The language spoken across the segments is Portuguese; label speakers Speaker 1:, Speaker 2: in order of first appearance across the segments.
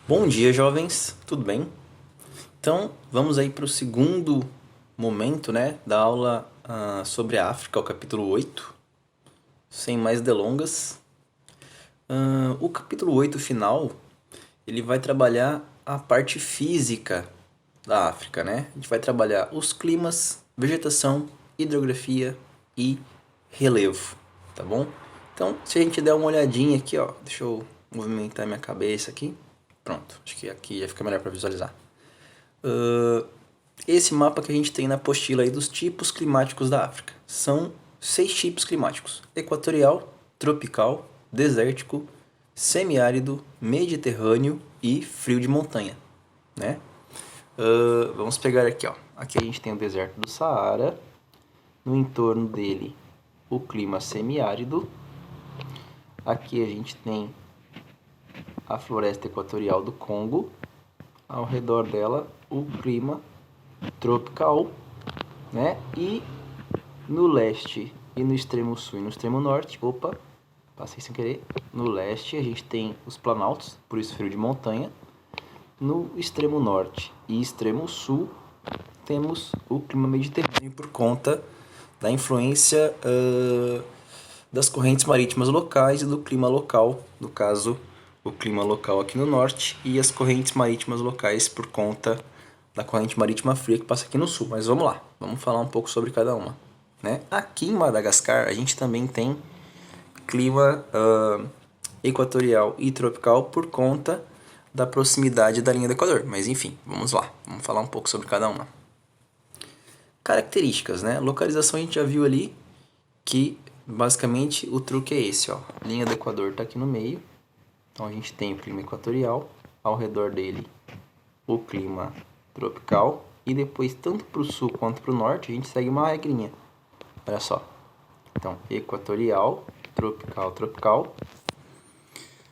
Speaker 1: Bom dia, jovens, tudo bem? Então, vamos aí para o segundo momento, né, da aula sobre a África, o capítulo 8. Sem mais delongas. O capítulo 8 final, ele vai trabalhar a parte física da África, né? A gente vai trabalhar os climas, vegetação, hidrografia e relevo, tá bom? Então, se a gente der uma olhadinha aqui, ó, deixa eu movimentar minha cabeça aqui. Pronto, acho que aqui já fica melhor para visualizar. Esse mapa que a gente tem na apostila aí dos tipos climáticos da África. São 6 tipos climáticos: equatorial, tropical, desértico, semiárido, mediterrâneo e frio de montanha, né? Vamos pegar aqui, ó. Aqui a gente tem o deserto do Saara, no entorno dele o clima semiárido. Aqui a gente tem a floresta equatorial do Congo, ao redor dela o clima tropical, né? E no leste e no extremo sul e no extremo norte, passei sem querer. No leste a gente tem os planaltos, por isso frio de montanha. No extremo norte e extremo sul temos o clima mediterrâneo por conta da influência das correntes marítimas locais e do clima local, no caso o clima local aqui no norte e as correntes marítimas locais por conta da corrente marítima fria que passa aqui no sul. Mas vamos lá, vamos falar um pouco sobre cada uma, né? Aqui em Madagascar a gente também tem clima equatorial e tropical por conta da proximidade da linha do Equador. Mas enfim, vamos lá, vamos falar um pouco sobre cada uma. Características, né? Localização a gente já viu ali que basicamente o truque é esse, ó. A linha do Equador está aqui no meio. Então a gente tem o clima equatorial, ao redor dele o clima tropical e depois tanto para o sul quanto para o norte a gente segue uma regrinha. Olha só. Então, equatorial, tropical, tropical,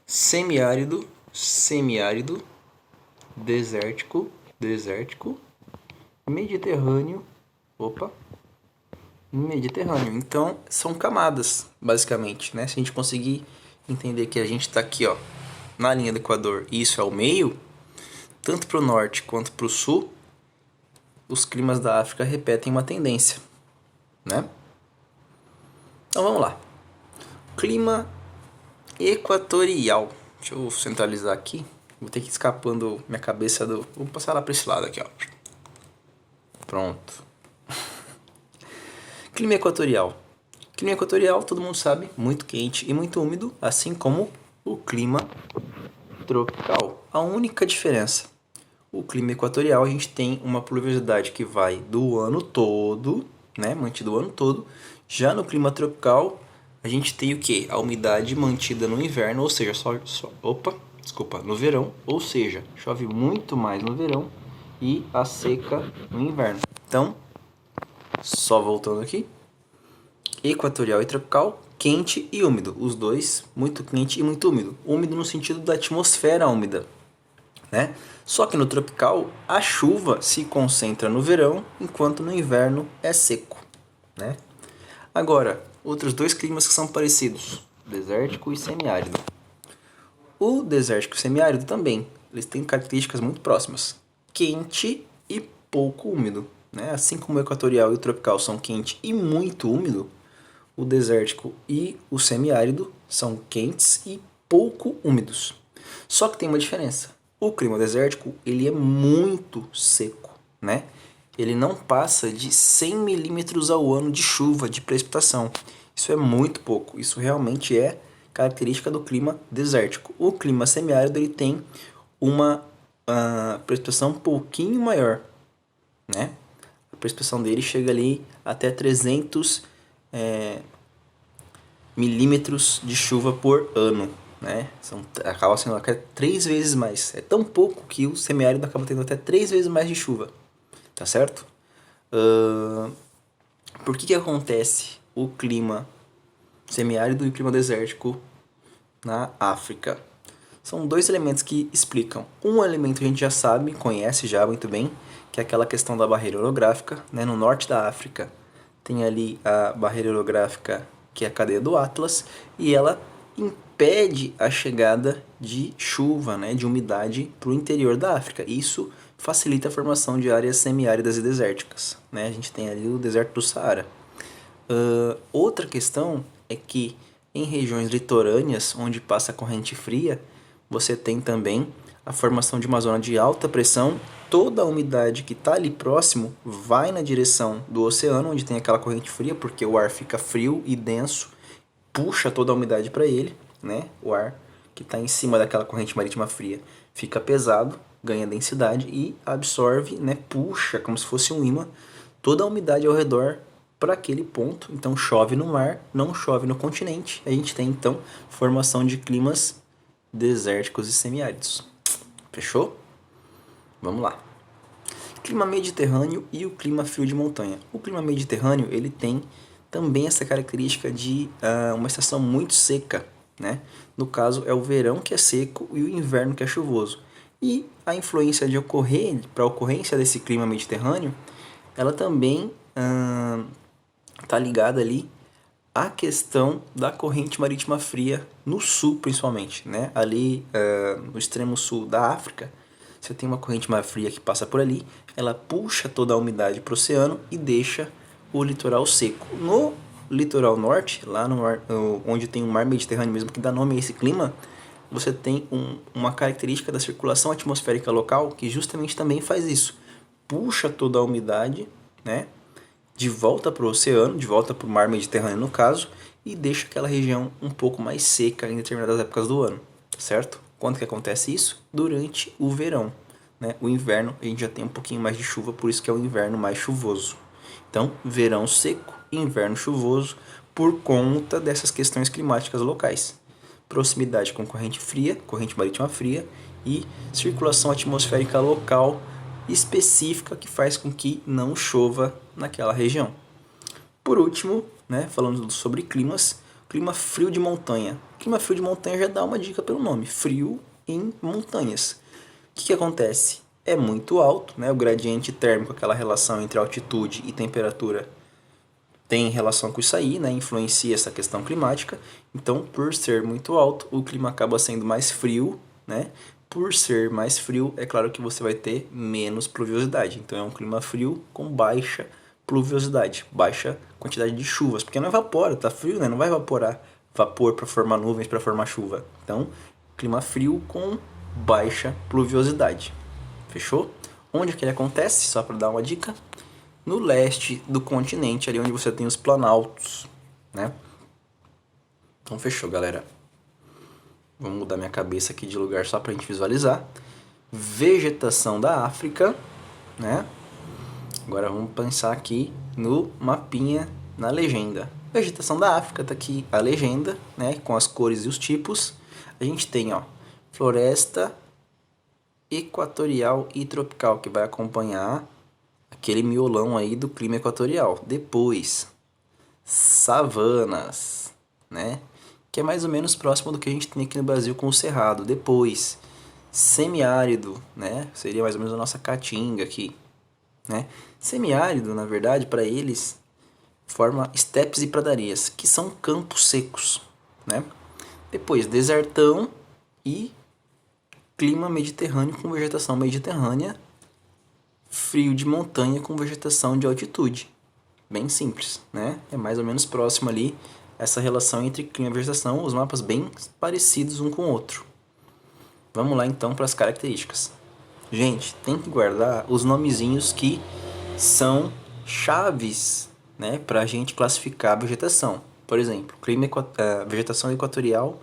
Speaker 1: semiárido, semiárido, desértico, desértico, mediterrâneo, Mediterrâneo. Então, são camadas, basicamente, né? Se a gente conseguir entender que a gente está aqui, ó, na linha do Equador, e isso é o meio, tanto para o norte quanto para o sul, os climas da África repetem uma tendência, né? Então, vamos lá. Clima equatorial. Deixa eu centralizar aqui. Vou ter que ir escapando minha cabeça do... Vou passar lá para esse lado aqui, ó. Pronto. Clima equatorial. Clima equatorial, todo mundo sabe, muito quente e muito úmido, assim como o clima tropical. A única diferença, o clima equatorial a gente tem uma pluviosidade que vai do ano todo, né, mantida o ano todo. Já no clima tropical, a gente tem o que? A umidade mantida no inverno, ou seja, no verão, ou seja, chove muito mais no verão e a seca no inverno. Então, só voltando aqui, equatorial e tropical, quente e úmido. Os dois, muito quente e muito úmido. Úmido no sentido da atmosfera úmida, né? Só que no tropical, a chuva se concentra no verão, enquanto no inverno é seco, né? Agora, outros dois climas que são parecidos, desértico e semiárido. O desértico e o semiárido também, eles têm características muito próximas. Quente e pouco úmido, né? Assim como o equatorial e o tropical são quente e muito úmido, o desértico e o semiárido são quentes e pouco úmidos. Só que tem uma diferença. O clima desértico, ele é muito seco, né? Ele não passa de 100 milímetros ao ano de chuva, de precipitação. Isso é muito pouco. Isso realmente é característica do clima desértico. O clima semiárido, ele tem uma precipitação um pouquinho maior, né? A precipitação dele chega ali até 300 milímetros de chuva por ano, né? Acaba sendo até 3 vezes mais. É tão pouco que o semiárido acaba tendo até 3 vezes mais de chuva, tá certo? Por que acontece o clima semiárido e o clima desértico na África? São dois elementos que explicam. Um elemento a gente já sabe, conhece já muito bem, que é aquela questão da barreira orográfica, né? No norte da África tem ali a barreira orográfica, que é a cadeia do Atlas, e ela impede a chegada de chuva, né, de umidade para o interior da África. Isso facilita a formação de áreas semiáridas e desérticas, né? A gente tem ali o deserto do Saara. Outra questão é que em regiões litorâneas, onde passa a corrente fria, você tem também a formação de uma zona de alta pressão. Toda a umidade que está ali próximo vai na direção do oceano, onde tem aquela corrente fria, porque o ar fica frio e denso, puxa toda a umidade para ele, né? O ar que está em cima daquela corrente marítima fria fica pesado, ganha densidade e absorve, né? Puxa como se fosse um imã toda a umidade ao redor para aquele ponto. Então chove no mar, não chove no continente. A gente tem então formação de climas desérticos e semiáridos. Fechou? Vamos lá. Clima mediterrâneo e o clima frio de montanha. O clima mediterrâneo ele tem também essa característica de uma estação muito seca, né? No caso é o verão que é seco e o inverno que é chuvoso. E a influência de para a ocorrência desse clima mediterrâneo, ela também está ligada ali à questão da corrente marítima fria no sul, principalmente, né? Ali no extremo sul da África, você tem uma corrente mais fria que passa por ali, ela puxa toda a umidade para o oceano e deixa o litoral seco. No litoral norte, lá onde tem o mar Mediterrâneo mesmo, que dá nome a esse clima, você tem uma característica da circulação atmosférica local que justamente também faz isso. Puxa toda a umidade, né, de volta para o oceano, de volta para o mar Mediterrâneo no caso, e deixa aquela região um pouco mais seca em determinadas épocas do ano, certo? Quando que acontece isso? Durante o verão, né? O inverno a gente já tem um pouquinho mais de chuva, por isso que é o inverno mais chuvoso. Então, verão seco, inverno chuvoso, por conta dessas questões climáticas locais. Proximidade com corrente fria, corrente marítima fria e circulação atmosférica local específica que faz com que não chova naquela região. Por último, né, falando sobre climas, clima frio de montanha. Clima frio de montanha já dá uma dica pelo nome, frio em montanhas. O que acontece? É muito alto, né, o gradiente térmico, aquela relação entre altitude e temperatura, tem relação com isso aí, né, influencia essa questão climática. Então, por ser muito alto, o clima acaba sendo mais frio, né? Por ser mais frio, é claro que você vai ter menos pluviosidade. Então é um clima frio com baixa pluviosidade, baixa quantidade de chuvas, porque não evapora, tá frio, né? Não vai evaporar vapor para formar nuvens, para formar chuva. Então, clima frio com baixa pluviosidade. Fechou? Onde é que ele acontece? Só para dar uma dica. No leste do continente, ali onde você tem os planaltos, né? Então fechou, galera. Vamos mudar minha cabeça aqui de lugar só pra gente visualizar. Vegetação da África, né? Agora vamos pensar aqui no mapinha, na legenda. Vegetação da África, tá aqui a legenda, né? Com as cores e os tipos. A gente tem, ó, floresta equatorial e tropical, que vai acompanhar aquele miolão aí do clima equatorial. Depois, savanas, né? Que é mais ou menos próximo do que a gente tem aqui no Brasil com o cerrado. Depois, semiárido, né? Seria mais ou menos a nossa caatinga aqui, né? Semiárido, na verdade, para eles, forma estepes e pradarias, que são campos secos, né? Depois, desertão e clima mediterrâneo com vegetação mediterrânea, frio de montanha com vegetação de altitude. Bem simples, né? É mais ou menos próximo ali essa relação entre clima e vegetação, os mapas bem parecidos um com o outro. Vamos lá então para as características. Gente, tem que guardar os nomezinhos que são chaves, né, para a gente classificar a vegetação. Por exemplo, vegetação equatorial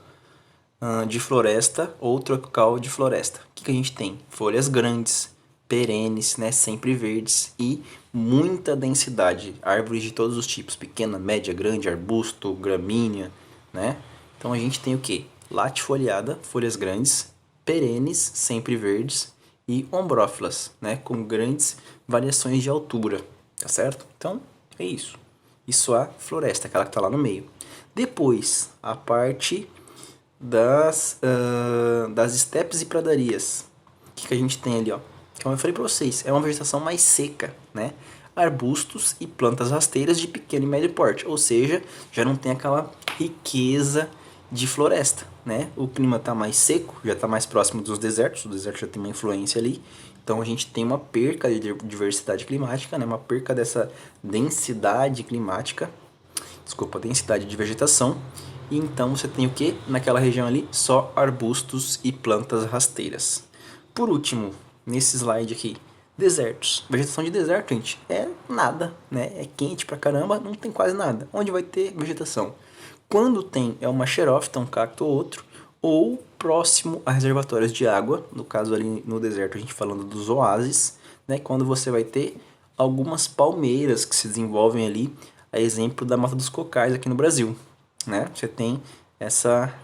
Speaker 1: de floresta ou tropical de floresta. O que a gente tem? Folhas grandes, perenes, né, sempre verdes e muita densidade, árvores de todos os tipos, pequena, média, grande, arbusto, gramínea, né? Então a gente tem o que? Latifoliada, folhas grandes, perenes, sempre verdes e ombrófilas, né, com grandes variações de altura, tá certo? Então é isso. Isso é a floresta, aquela que está lá no meio. Depois, a parte das estepes e pradarias. O que a gente tem ali, ó? Como eu falei para vocês, é uma vegetação mais seca, né? Arbustos e plantas rasteiras de pequeno e médio porte, ou seja, já não tem aquela riqueza de floresta, né? O clima está mais seco, já está mais próximo dos desertos, o deserto já tem uma influência ali, então a gente tem uma perca de diversidade climática, né? Uma perca dessa densidade climática, desculpa, densidade de vegetação, e então você tem o que? Naquela região ali, só arbustos e plantas rasteiras. Por último, nesse slide aqui, desertos. Vegetação de deserto, gente, é nada, né? É quente pra caramba, não tem quase nada. Onde vai ter vegetação? Quando tem, é uma xerófita, um cacto ou outro, ou próximo a reservatórios de água, no caso ali no deserto, a gente falando dos oásis, né? Quando você vai ter algumas palmeiras que se desenvolvem ali, a exemplo da Mata dos Cocais aqui no Brasil, né? Você tem essa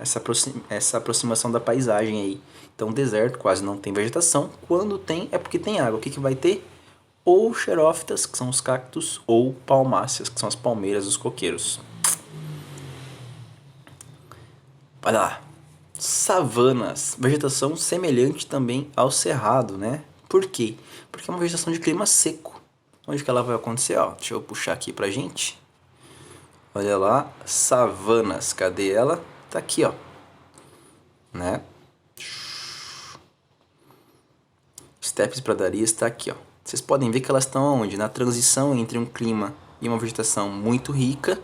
Speaker 1: aproximação da paisagem aí. Então, deserto quase não tem vegetação. Quando tem, é porque tem água. O que, que vai ter? Ou xerófitas, que são os cactos, ou palmáceas, que são as palmeiras, os coqueiros. Olha lá. Savanas. Vegetação semelhante também ao cerrado, né? Por quê? Porque é uma vegetação de clima seco. Onde que ela vai acontecer? Ó, deixa eu puxar aqui pra gente. Olha lá, savanas. Cadê ela? Tá aqui, ó. Né? Estepes e pradarias está aqui, ó. Vocês podem ver que elas estão onde? Na transição entre um clima e uma vegetação muito rica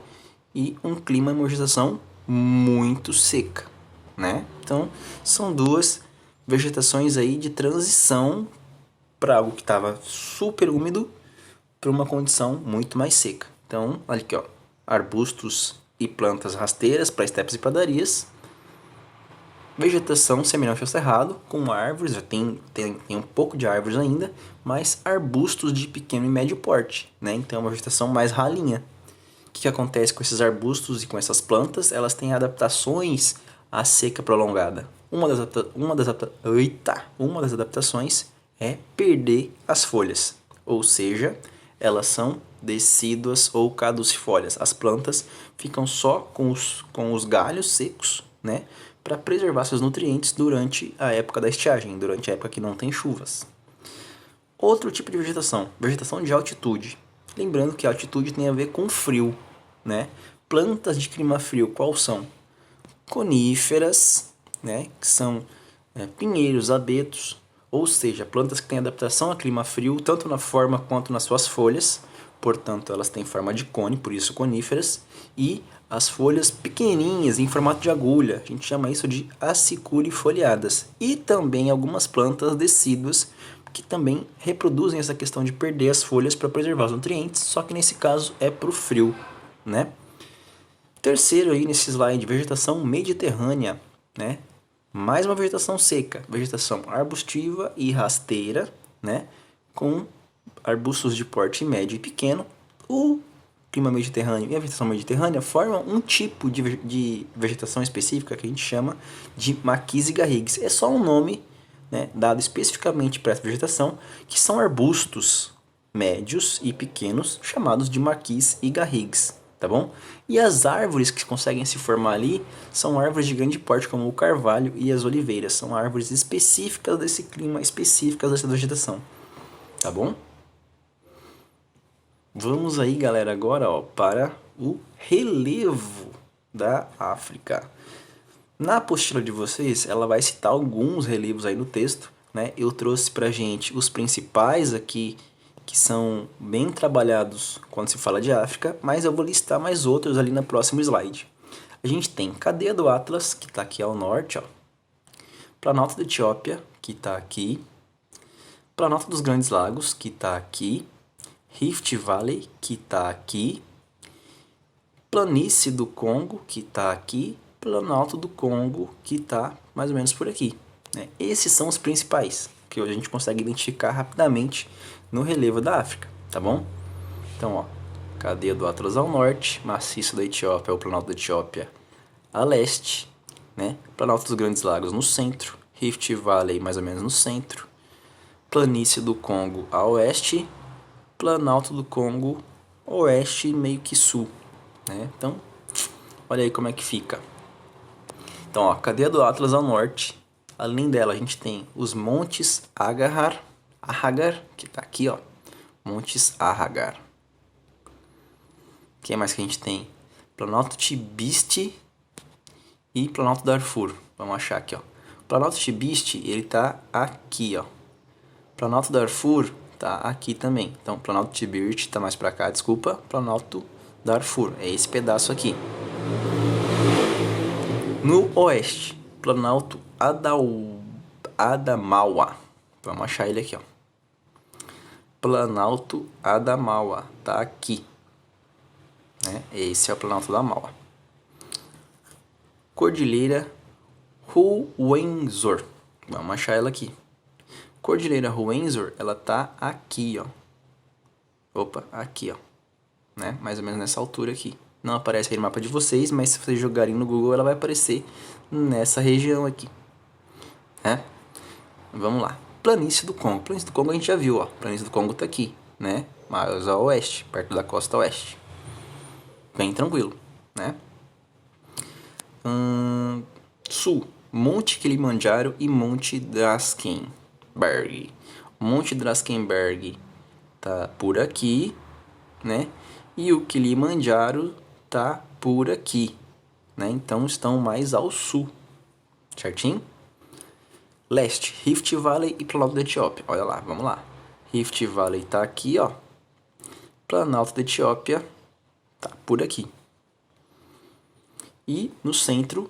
Speaker 1: e um clima e uma vegetação muito seca, né? Então, são duas vegetações aí de transição para algo que estava super úmido para uma condição muito mais seca. Então, olha aqui, ó, arbustos e plantas rasteiras para estepes e pradarias. Vegetação semelhante ao cerrado, com árvores, já tem um pouco de árvores ainda, mas arbustos de pequeno e médio porte, né? Então é uma vegetação mais ralinha. O que acontece com esses arbustos e com essas plantas? Elas têm adaptações à seca prolongada. Uma das adaptações é perder as folhas, ou seja, elas são decíduas ou caducifólias. As plantas ficam só com os galhos secos, né? Para preservar seus nutrientes durante a época da estiagem, durante a época que não tem chuvas. Outro tipo de vegetação, vegetação de altitude. Lembrando que a altitude tem a ver com frio, né? Plantas de clima frio, quais são? Coníferas, né? Que são pinheiros, abetos, ou seja, plantas que têm adaptação a clima frio, tanto na forma quanto nas suas folhas. Portanto, elas têm forma de cone, por isso coníferas, e as folhas pequenininhas em formato de agulha, a gente chama isso de aciculifoliadas. E também algumas plantas decíduas que também reproduzem essa questão de perder as folhas para preservar os nutrientes, só que nesse caso é para o frio, né? Terceiro aí nesse slide, vegetação mediterrânea, né? Mais uma vegetação seca, vegetação arbustiva e rasteira, né? Com arbustos de porte médio e pequeno. O clima mediterrâneo e a vegetação mediterrânea formam um tipo de vegetação específica que a gente chama de maquis e garrigues. É só um nome, né, dado especificamente para essa vegetação, que são arbustos médios e pequenos chamados de maquis e garrigues, tá bom? E as árvores que conseguem se formar ali são árvores de grande porte, como o carvalho e as oliveiras. São árvores específicas desse clima, específicas dessa vegetação, tá bom? Vamos aí, galera, agora ó, para o relevo da África. Na apostila de vocês, ela vai citar alguns relevos aí no texto, né? Eu trouxe pra gente os principais aqui, que são bem trabalhados quando se fala de África, mas eu vou listar mais outros ali no próximo slide. A gente tem Cadeia do Atlas, que está aqui ao norte, ó. Planalto da Etiópia, que está aqui. Planalto dos Grandes Lagos, que está aqui. Rift Valley, que está aqui. Planície do Congo, que está aqui. Planalto do Congo, que está mais ou menos por aqui, né? Esses são os principais, que a gente consegue identificar rapidamente no relevo da África, tá bom? Então, ó, Cadeia do Atlas ao norte, Maciço da Etiópia, o Planalto da Etiópia a leste, né? Planalto dos Grandes Lagos no centro, Rift Valley mais ou menos no centro, Planície do Congo a oeste, Planalto do Congo oeste meio que sul, né? Então, olha aí como é que fica. Então, ó, Cadeia do Atlas ao norte. Além dela, a gente tem os Montes Ahagar, que tá aqui, ó. Montes Ahagar. O que mais que a gente tem? Planalto Tibiste e Planalto Darfur. Vamos achar aqui, ó. O Planalto Chibiste, ele tá aqui, ó. Planalto Darfur tá aqui também. Então, Planalto Chibiste tá mais pra cá, desculpa. Planalto Darfur, é esse pedaço aqui. No oeste, Planalto Adamawa. Vamos achar ele aqui, ó. Planalto Adamawa tá aqui, né? Esse é o Planalto Adamawa. Cordilheira Ruwenzori. Vamos achar ela aqui. Cordilheira Ruwenzori, ela tá aqui, ó. Opa, aqui, ó. Né? Mais ou menos nessa altura aqui. Não aparece aí no mapa de vocês, mas se vocês jogarem no Google, ela vai aparecer nessa região aqui. Né? Vamos lá. Planície do Congo. Planície do Congo a gente já viu, ó. Planície do Congo tá aqui, né? Mais ao oeste, perto da costa oeste. Bem tranquilo, né? Sul. Monte Kilimanjaro e Monte Drakensberg. Monte Drakensberg tá por aqui, né? E o Kilimanjaro tá por aqui, né? Então estão mais ao sul, certinho? Leste, Rift Valley e Planalto da Etiópia. Olha lá, vamos lá. Rift Valley tá aqui, ó. Planalto da Etiópia tá por aqui. E no centro,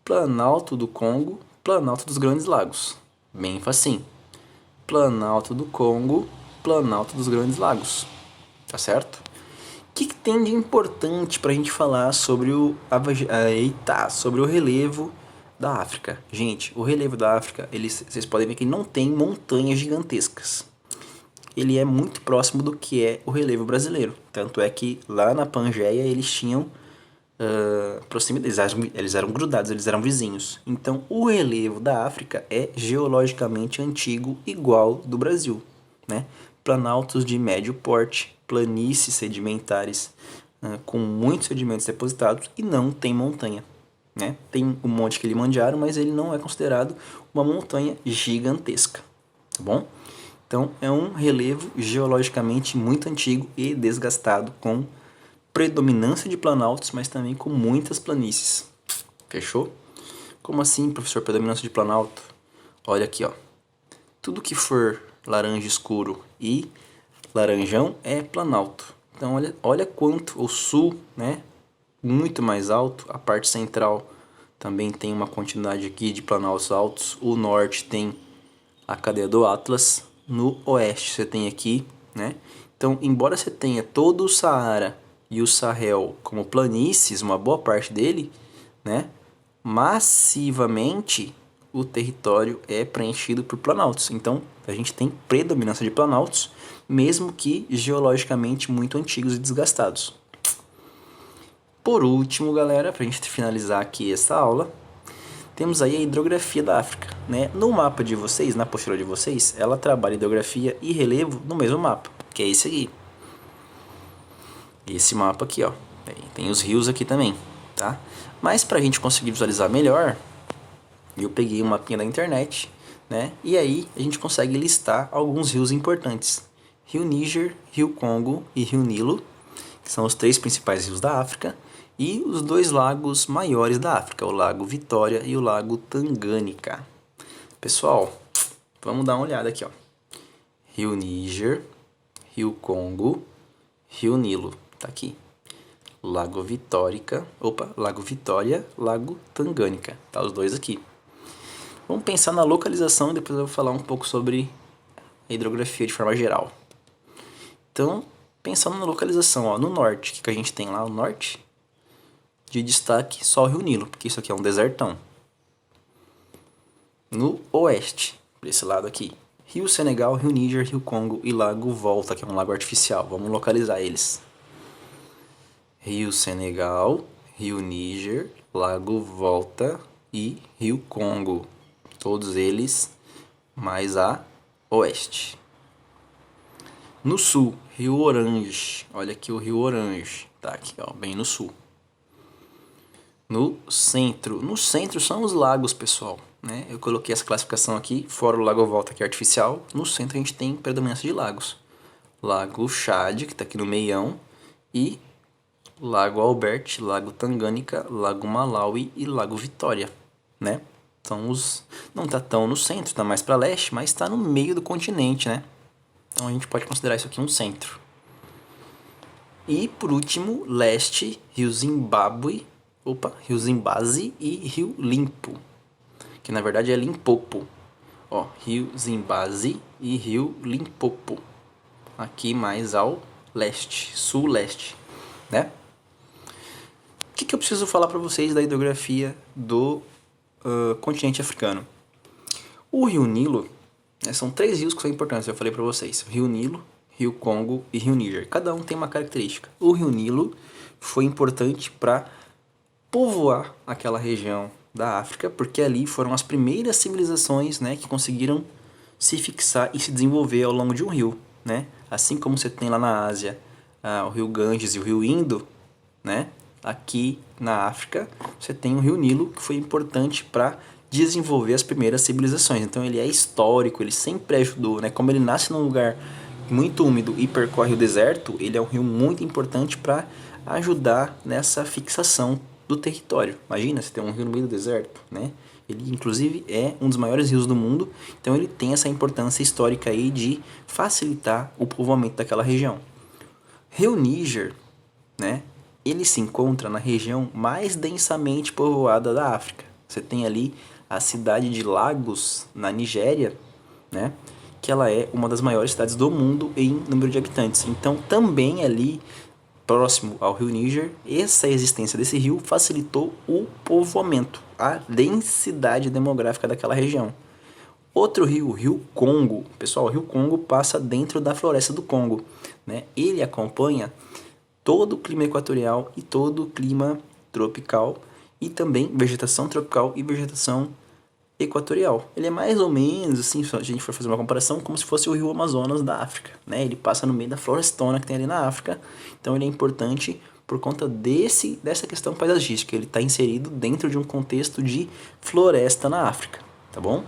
Speaker 1: Planalto do Congo, Planalto dos Grandes Lagos. Bem facinho. Planalto do Congo, Planalto dos Grandes Lagos. Tá certo? O que tem de importante para a gente falar sobre sobre o relevo da África? Gente, o relevo da África, vocês podem ver que ele não tem montanhas gigantescas. Ele é muito próximo do que é o relevo brasileiro. Tanto é que lá na Pangeia eles tinham proximidade, eles eram grudados, eles eram vizinhos. Então o relevo da África é geologicamente antigo, igual do Brasil, né? Planaltos de médio porte, planícies sedimentares com muitos sedimentos depositados e não tem montanha, né? Tem o Monte Kilimanjaro, mas ele não é considerado uma montanha gigantesca, tá bom? Então é um relevo geologicamente muito antigo e desgastado, com predominância de planaltos, mas também com muitas planícies. Fechou? Como assim, professor, predominância de planalto? Olha aqui, ó. Tudo que for laranja escuro e laranjão é planalto. Então olha quanto o sul, né, muito mais alto. A parte central também tem uma quantidade aqui de planaltos altos. O norte tem a cadeia do Atlas. No oeste você tem aqui, né? Então, embora você tenha todo o Saara e o Sahel como planícies, uma boa parte dele, né, massivamente o território é preenchido por planaltos. Então, a gente tem predominância de planaltos, mesmo que geologicamente muito antigos e desgastados. Por último, galera, para a gente finalizar aqui essa aula, temos aí a hidrografia da África, né? No mapa de vocês, na apostila de vocês, ela trabalha hidrografia e relevo no mesmo mapa, que é esse aqui. Esse mapa aqui, ó. Tem os rios aqui também, tá? Mas para a gente conseguir visualizar melhor, eu peguei um mapinha da internet, né? E aí a gente consegue listar alguns rios importantes. Rio Níger, Rio Congo e Rio Nilo, que são os 3 principais rios da África, e os 2 lagos maiores da África, o Lago Vitória e o Lago Tanganyika. Pessoal, vamos dar uma olhada aqui, ó. Rio Níger, Rio Congo, Rio Nilo, tá aqui. Lago Vitória, Lago Tanganyika, tá os 2 aqui. Vamos pensar na localização e depois eu vou falar um pouco sobre a hidrografia de forma geral. Então, pensando na localização, ó, no norte, o que a gente tem lá no norte? De destaque só o Rio Nilo, porque isso aqui é um desertão. No oeste, por esse lado aqui, Rio Senegal, Rio Níger, Rio Congo e Lago Volta, que é um lago artificial. Vamos localizar eles. Rio Senegal, Rio Níger, Lago Volta e Rio Congo. Todos eles mais a oeste. No sul, Rio Orange. Olha aqui o Rio Orange. Tá aqui, ó, bem no sul. No centro são os lagos, pessoal, né? Eu coloquei essa classificação aqui, fora o Lago Volta, que é artificial. No centro a gente tem predominância de lagos. Lago Chad, que está aqui no meião, e Lago Albert, Lago Tanganyika, Lago Malawi e Lago Vitória, né? São os... Não tá tão no centro, tá mais para leste, mas está no meio do continente, né? Então a gente pode considerar isso aqui um centro. E por último, leste, Rio Zimbábue, Rio Zimbábue e Rio Limpo, que na verdade é Limpopo. Ó, Rio Zimbábue e Rio Limpopo. Aqui mais ao leste, sul-leste, né? O que eu preciso falar para vocês da hidrografia do continente africano? O Rio Nilo, né, são 3 rios que são importantes, eu falei para vocês. Rio Nilo, Rio Congo e Rio Níger. Cada um tem uma característica. O Rio Nilo foi importante para povoar aquela região da África, porque ali foram as primeiras civilizações, né, que conseguiram se fixar e se desenvolver ao longo de um rio, né? Assim como você tem lá na Ásia o rio Ganges e o rio Indo, né? Aqui na África você tem o rio Nilo, que foi importante para desenvolver as primeiras civilizações. Então ele é histórico, ele sempre ajudou, né? Como ele nasce num lugar muito úmido e percorre o deserto, ele é um rio muito importante para ajudar nessa fixação do território. Imagina, você tem um rio no meio do deserto, né? Ele, inclusive, é um dos maiores rios do mundo, então ele tem essa importância histórica aí de facilitar o povoamento daquela região. Rio Níger, né? Ele se encontra na região mais densamente povoada da África. Você tem ali a cidade de Lagos, na Nigéria, né? Que ela é uma das maiores cidades do mundo em número de habitantes. Então, também ali próximo ao rio Níger, essa existência desse rio facilitou o povoamento, a densidade demográfica daquela região. Outro rio, o rio Congo. Pessoal, o rio Congo passa dentro da floresta do Congo, né? Ele acompanha todo o clima equatorial e todo o clima tropical e também vegetação tropical e vegetação equatorial. Ele é mais ou menos, assim, se a gente for fazer uma comparação, como se fosse o rio Amazonas da África, né? Ele passa no meio da florestona que tem ali na África, então ele é importante por conta dessa questão paisagística. Ele está inserido dentro de um contexto de floresta na África, tá bom?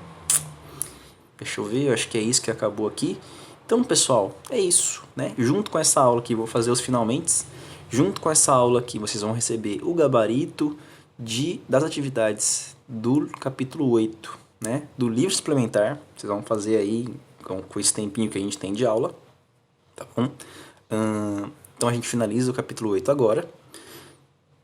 Speaker 1: Deixa eu ver, eu acho que é isso que acabou aqui. Então, pessoal, é isso, né? Junto com essa aula aqui, vou fazer os finalmente. Junto com essa aula aqui, vocês vão receber o gabarito das atividades do capítulo 8, né? Do livro suplementar. Vocês vão fazer aí com esse tempinho que a gente tem de aula, tá bom? Então a gente finaliza o capítulo 8 agora.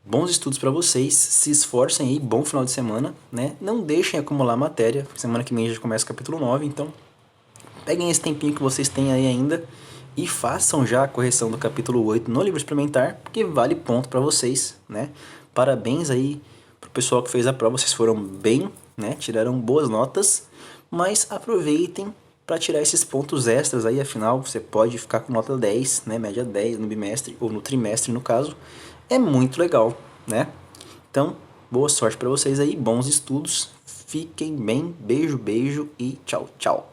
Speaker 1: Bons estudos para vocês, se esforcem aí, bom final de semana, né? Não deixem acumular matéria, semana que vem já começa o capítulo 9, então peguem esse tempinho que vocês têm aí ainda e façam já a correção do capítulo 8 no livro suplementar, porque vale ponto para vocês, né? Parabéns aí pro pessoal que fez a prova, vocês foram bem, né? Tiraram boas notas, mas aproveitem para tirar esses pontos extras aí, afinal você pode ficar com nota 10, né? Média 10 no bimestre ou no trimestre no caso, é muito legal, né? Então, boa sorte para vocês aí, bons estudos, fiquem bem, beijo, beijo e tchau, tchau.